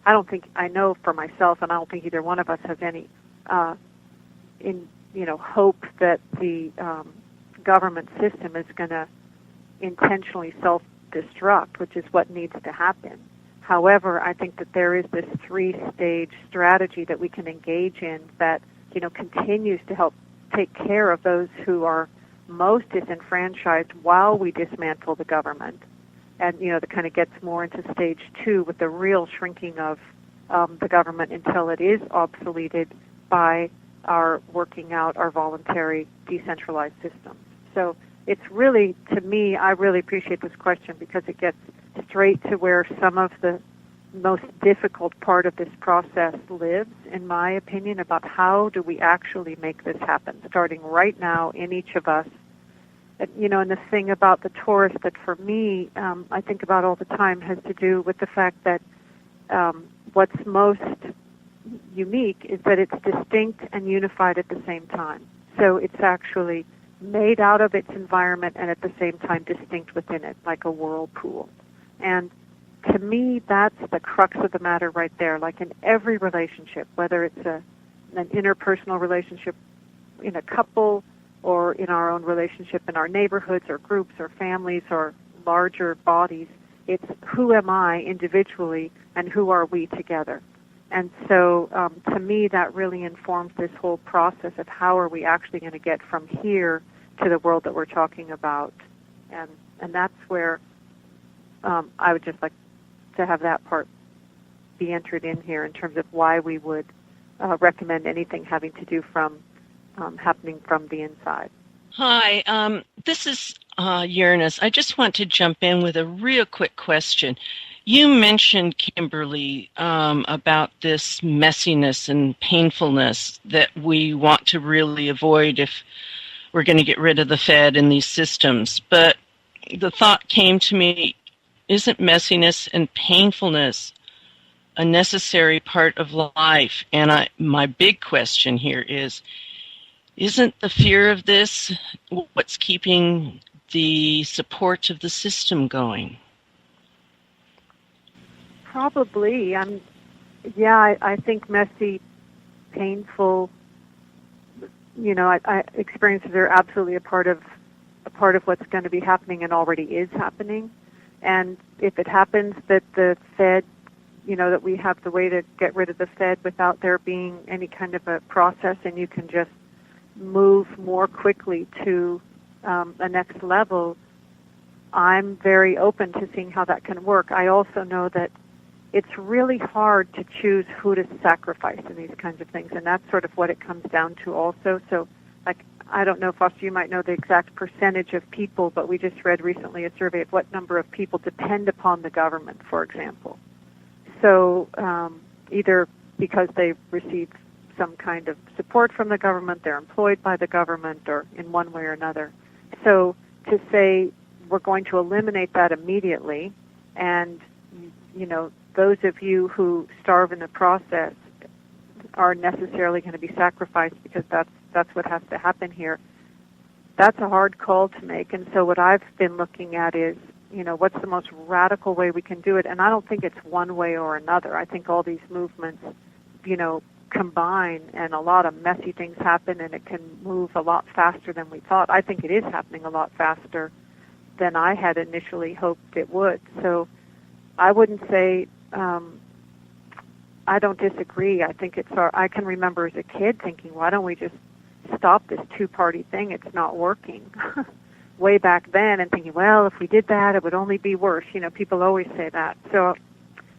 I don't think, I know for myself, and I don't think either one of us has any hope that the government system is going to intentionally self-destruct, which is what needs to happen. However, I think that there is this three-stage strategy that we can engage in that, continues to help take care of those who are most disenfranchised while we dismantle the government. And, that kind of gets more into stage 2 with the real shrinking of the government until it is obsoleted by our working out our voluntary decentralized systems. So it's really, to me, I really appreciate this question because it gets straight to where some of the most difficult part of this process lives, in my opinion, about how do we actually make this happen, starting right now in each of us. And the thing about the Taurus that for me, I think about all the time has to do with the fact that what's most unique is that it's distinct and unified at the same time. So it's actually made out of its environment and at the same time distinct within it, like a whirlpool. And to me, that's the crux of the matter right there. Like in every relationship, whether it's an interpersonal relationship in a couple or in our own relationship in our neighborhoods or groups or families or larger bodies, it's who am I individually and who are we together. And so to me, that really informs this whole process of how are we actually going to get from here to the world that we're talking about. And that's where I would just like to have that part be entered in here in terms of why we would recommend anything having to do from happening from the inside. Hi, this is Uranus. I just want to jump in with a real quick question. You mentioned, Kimberly, about this messiness and painfulness that we want to really avoid if we're going to get rid of the Fed and these systems. But the thought came to me, isn't messiness and painfulness a necessary part of life? And my big question here is, isn't the fear of this what's keeping the support of the system going? Probably. I think messy, painful, experiences are absolutely a part of what's going to be happening and already is happening. And if it happens that the Fed, that we have the way to get rid of the Fed without there being any kind of a process and you can just move more quickly to a next level, I'm very open to seeing how that can work. I also know that it's really hard to choose who to sacrifice in these kinds of things, and that's sort of what it comes down to also. So, I don't know, Foster, you might know the exact percentage of people, but we just read recently a survey of what number of people depend upon the government, for example. So either because they receive some kind of support from the government, they're employed by the government, or in one way or another. So to say we're going to eliminate that immediately, and, those of you who starve in the process are necessarily going to be sacrificed because that's what has to happen here. That's a hard call to make. And so what I've been looking at is, what's the most radical way we can do it? And I don't think it's one way or another. I think all these movements, combine, and a lot of messy things happen, and it can move a lot faster than we thought. I think it is happening a lot faster than I had initially hoped it would. So I wouldn't say, I don't disagree. I think I can remember as a kid thinking, why don't we just stop this two-party thing? It's not working. Way back then, and thinking, well, if we did that, it would only be worse. People always say that. So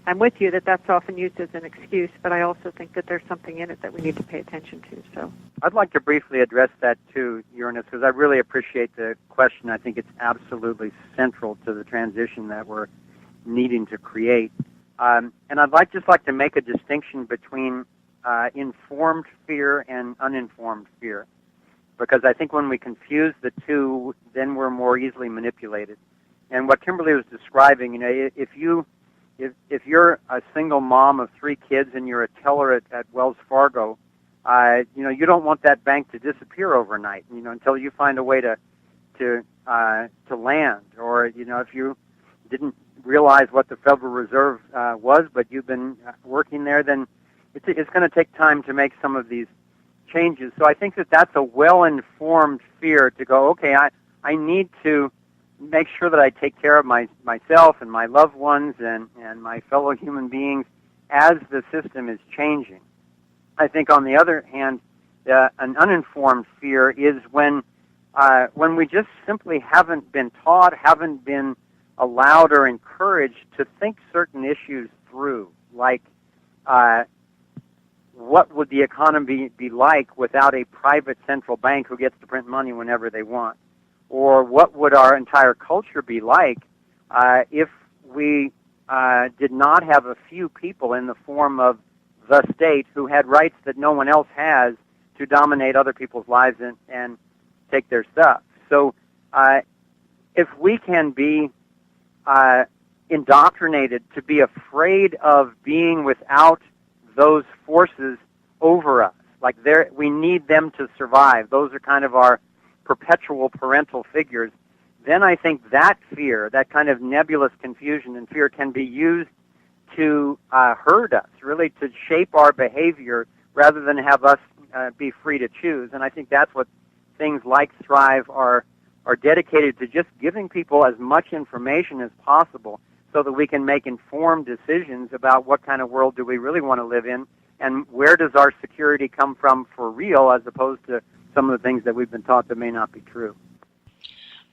I'm with you that that's often used as an excuse, but I also think that there's something in it that we need to pay attention to. So I'd like to briefly address that too, Uranus, because I really appreciate the question. I think it's absolutely central to the transition that we're needing to create. And I'd like to make a distinction between informed fear and uninformed fear, because I think when we confuse the two, then we're more easily manipulated. And what Kimberly was describing, if you're a single mom of 3 kids and you're a teller at Wells Fargo, you don't want that bank to disappear overnight, until you find a way to land, or if you didn't realize what the Federal Reserve was, but you've been working there, then it's going to take time to make some of these changes. So I think that that's a well-informed fear to go, okay, I need to make sure that I take care of myself and my loved ones and my fellow human beings as the system is changing. I think, on the other hand, an uninformed fear is when we just simply haven't been taught, haven't been allowed or encouraged to think certain issues through, like what would the economy be like without a private central bank who gets to print money whenever they want? Or what would our entire culture be like if we did not have a few people in the form of the state who had rights that no one else has to dominate other people's lives and take their stuff? So if we can be indoctrinated to be afraid of being without those forces over us, like we need them to survive, those are kind of our perpetual parental figures, then I think that fear, that kind of nebulous confusion and fear, can be used to herd us, really to shape our behavior rather than have us be free to choose. And I think that's what things like Thrive are dedicated to, just giving people as much information as possible so that we can make informed decisions about what kind of world do we really want to live in and where does our security come from for real, as opposed to some of the things that we've been taught that may not be true.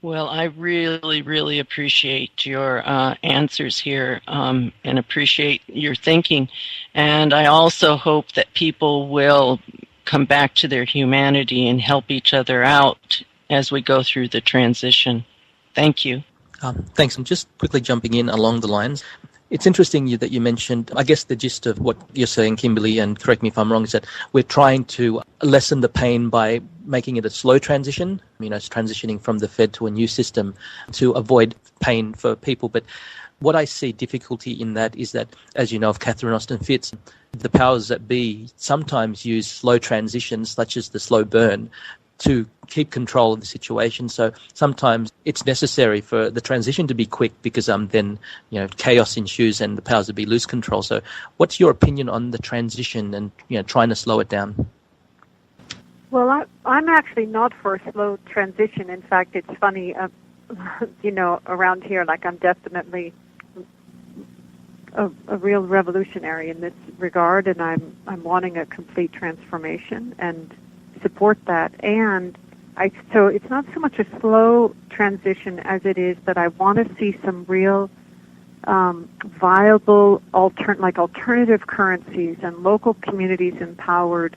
Well, I really, really appreciate your answers here and appreciate your thinking. And I also hope that people will come back to their humanity and help each other out as we go through the transition. Thank you. Thanks. I'm just quickly jumping in along the lines. It's interesting that you mentioned, I guess the gist of what you're saying, Kimberly, and correct me if I'm wrong, is that we're trying to lessen the pain by making it a slow transition. It's transitioning from the Fed to a new system to avoid pain for people. But what I see difficulty in that is that, as you know, of Catherine Austin Fitts, the powers that be sometimes use slow transitions, such as the slow burn, to keep control of the situation. So sometimes it's necessary for the transition to be quick because then chaos ensues and the powers that be lose control. So what's your opinion on the transition and trying to slow it down? Well, I'm actually not for a slow transition. In fact, it's funny, around here, like, I'm definitely a real revolutionary in this regard, and I'm wanting a complete transformation and support that. And so it's not so much a slow transition as it is that I want to see some real viable alternative currencies and local communities empowered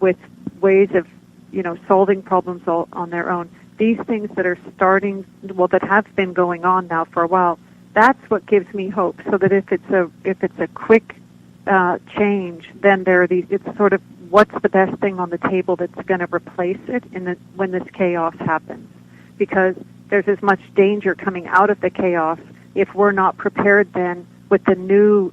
with ways of solving problems on their own. These things that are that have been going on now for a while, that's what gives me hope. So that if it's a quick change, then there are these. It's sort of what's the best thing on the table that's going to replace it when this chaos happens, because there's as much danger coming out of the chaos if we're not prepared then with the new,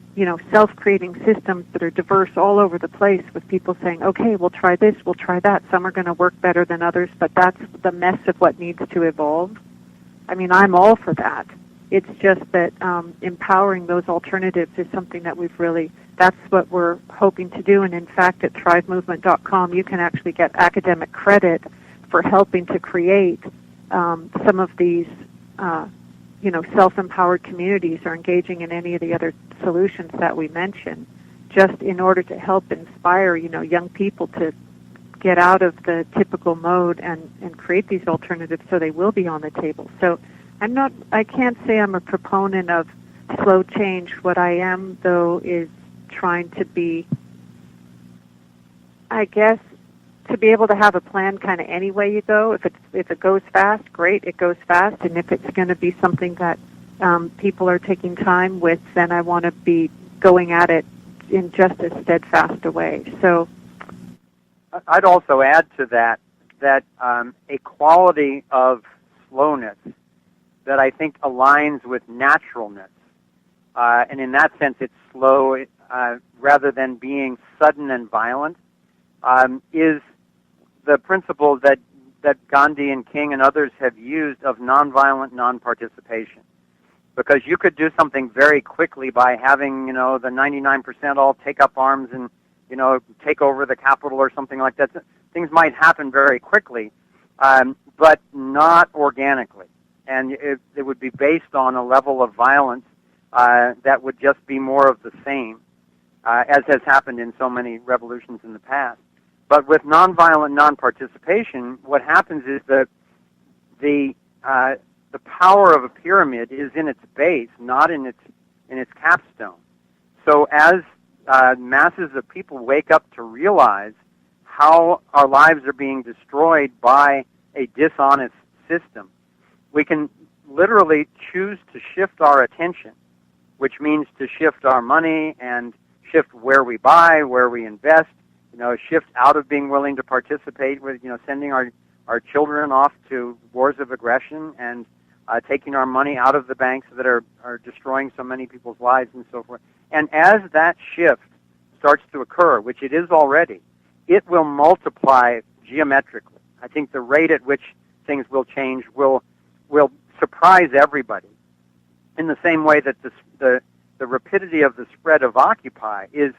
self-creating systems that are diverse all over the place, with people saying, okay, we'll try this, we'll try that. Some are going to work better than others, but that's the mess of what needs to evolve. I mean, I'm all for that. It's just that empowering those alternatives is something that that's what we're hoping to do. And in fact, at thrivemovement.com, you can actually get academic credit for helping to create some of these, self-empowered communities, or engaging in any of the other solutions that we mentioned, just in order to help inspire, young people to get out of the typical mode and create these alternatives so they will be on the table. So I can't say I'm a proponent of slow change. What I am, though, is trying to be, I guess, to be able to have a plan kind of any way you go. If it goes fast, great, it goes fast. And if it's going to be something that people are taking time with, then I want to be going at it in just as steadfast a way. So I'd also add to that a quality of slowness that I think aligns with naturalness. And in that sense, it's slow rather than being sudden and violent, is the principle that Gandhi and King and others have used of nonviolent non-participation. because you could do something very quickly by having, the 99% all take up arms and, take over the Capitol or something like that. Things might happen very quickly, but not organically. And it would be based on a level of violence that would just be more of the same, as has happened in so many revolutions in the past. But with nonviolent non-participation, what happens is that the power of a pyramid is in its base, not in its capstone. So as masses of people wake up to realize how our lives are being destroyed by a dishonest system, we can literally choose to shift our attention, which means to shift our money and shift where we buy, where we invest, shift out of being willing to participate with, sending our children off to wars of aggression and taking our money out of the banks that are destroying so many people's lives and so forth. And as that shift starts to occur, which it is already, it will multiply geometrically. I think the rate at which things will change will surprise everybody, in the same way that the rapidity of the spread of Occupy is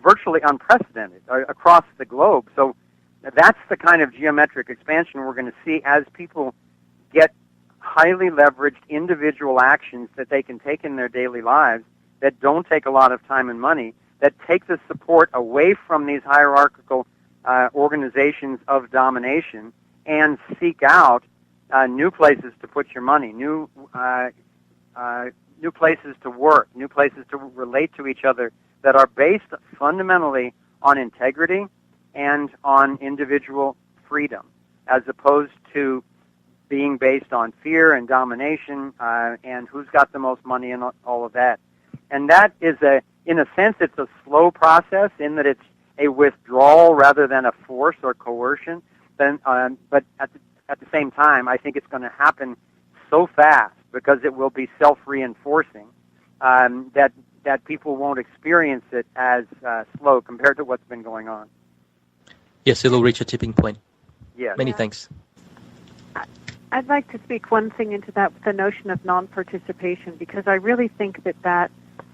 virtually unprecedented across the globe. So that's the kind of geometric expansion we're going to see as people get highly leveraged individual actions that they can take in their daily lives that don't take a lot of time and money, that take the support away from these hierarchical organizations of domination and seek out new places to put your money, new places to work, new places to relate to each other that are based fundamentally on integrity and on individual freedom, as opposed to being based on fear and domination and who's got the most money and all of that. And that is in a sense, it's a slow process in that it's a withdrawal rather than a force or coercion. But at the same time, I think it's going to happen so fast because it will be self-reinforcing that people won't experience it as slow compared to what's been going on. Yes, it'll reach a tipping point. Yes. Many thanks. I'd like to speak one thing into that, the notion of non-participation, because I really think that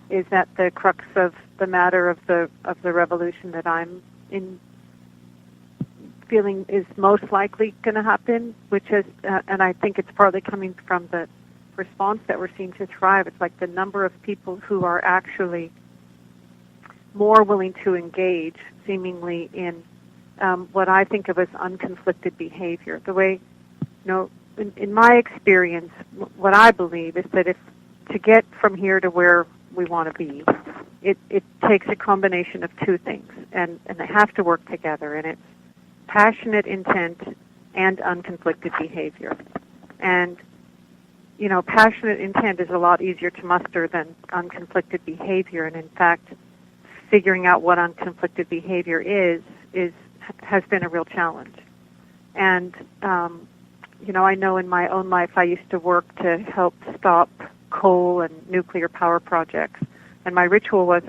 is at the crux of the matter of the revolution that I'm feeling is most likely going to happen, which is, and I think it's partly coming from the response that we're seeing to Thrive. It's like the number of people who are actually more willing to engage, seemingly, in what I think of as unconflicted behavior. The way, in my experience, what I believe is that if to get from here to where we want to be, it takes a combination of two things, and they have to work together, and it's passionate intent and unconflicted behavior. And, passionate intent is a lot easier to muster than unconflicted behavior, and in fact, figuring out what unconflicted behavior has been a real challenge. And, I know in my own life I used to work to help stop coal and nuclear power projects. And my ritual was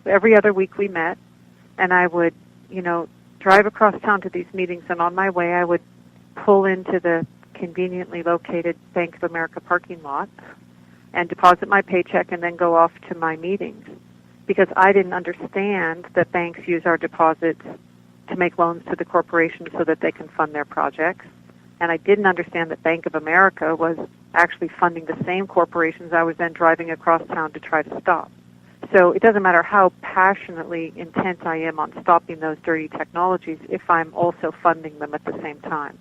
every other week we met, and I would, drive across town to these meetings, and on my way I would pull into the conveniently located Bank of America parking lot and deposit my paycheck and then go off to my meetings, because I didn't understand that banks use our deposits to make loans to the corporations so that they can fund their projects. And I didn't understand that Bank of America was actually funding the same corporations I was then driving across town to try to stop. So it doesn't matter how passionately intent I am on stopping those dirty technologies if I'm also funding them at the same time.